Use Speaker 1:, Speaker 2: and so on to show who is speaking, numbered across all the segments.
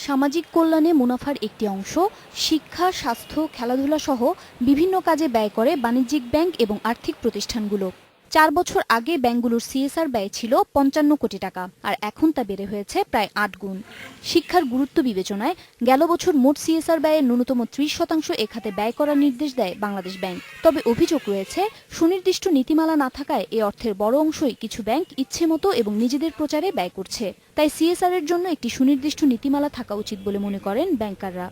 Speaker 1: সামাজিক কল্যাণে মুনাফার একটি অংশ শিক্ষা, স্বাস্থ্য, খেলাধুলা সহ বিভিন্ন কাজে ব্যয় করে বাণিজ্যিক ব্যাংক এবং আর্থিক প্রতিষ্ঠানগুলো। ৪ বছর আগে ব্যাংকগুলোর সিএসআর ব্যয় ছিল ৫৫ কোটি টাকা, আর এখন তা বেড়ে হয়েছে প্রায় ৮ গুণ। শিক্ষার গুরুত্ব বিবেচনায় গেল বছর মোট সিএসআর ব্যয়ের ন্যূনতম ৩০% এ খাতে ব্যয় করার নির্দেশ দেয় বাংলাদেশ ব্যাংক। তবে অভিযোগ রয়েছে, সুনির্দিষ্ট নীতিমালা না থাকায় এ অর্থের বড় অংশই কিছু ব্যাংক ইচ্ছেমতো এবং নিজেদের প্রচারে ব্যয় করছে। তাই সিএসআর এর জন্য একটি সুনির্দিষ্ট নীতিমালা থাকা উচিত বলে মনে করেন ব্যাংকাররা।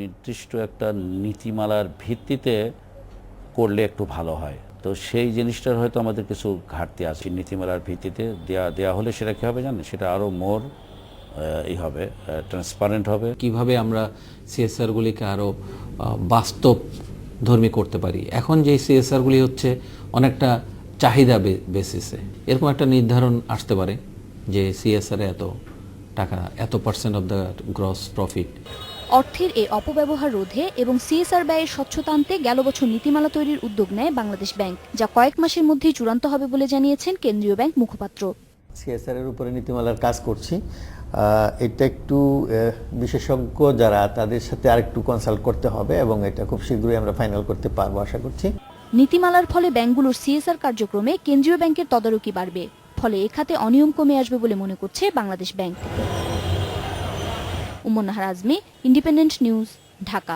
Speaker 2: নির্দিষ্ট একটা নীতিমালার ভিত্তিতে করলে একটু ভালো হয়। তো সেই জিনিসটার হয়তো আমাদের কিছু ঘাটতি আছে। নীতিমালার ভিত্তিতে দেয়া হলে সেটা কি হবে জানেন, সেটা আরো মোর হবে, ট্রান্সপারেন্ট হবে।
Speaker 3: কিভাবে আমরা সিএসআর গুলিকে আরো বাস্তব ধর্মী করতে পারি। এখন যে সিএসআর গুলি হচ্ছে অনেকটা চাহিদা বেসিসে, এরকম একটা নির্ধারণ আসতে পারে যে সিএসআর এত টাকা, এত % অফ দ্য গ্রস প্রফিট।
Speaker 1: অর্থের এই অপব্যবহার রোধে এবং সিএসআর ব্যয়ের স্বচ্ছতা আনতে গেল বছর নীতিমালা তৈরির উদ্যোগ নেয় বাংলাদেশ ব্যাংক, যা কয়েক মাসের মধ্যেই চূড়ান্ত হবে বলে জানিয়েছেন কেন্দ্রীয় ব্যাংক মুখপাত্র।
Speaker 4: সিএসআর এর উপরে নীতিমালার কাজ করছি। এটা একটু বিশেষজ্ঞ যারা, তাদের সাথে আরেকটু কনসাল্ট করতে হবে এবং এটা খুব শীঘ্রই আমরা ফাইনাল করতে পারবো আশা করছি।
Speaker 1: নীতিমালার ফলে ব্যাংকগুলোর সিএসআর কার্যক্রমে কেন্দ্রীয় ব্যাংকের তদারকি বাড়বে, ফলে এ খাতে অনিয়ম কমে আসবে বলে মনে করছে Bangladesh bank. Ummon Nahar Azmi, independent news, Dhaka.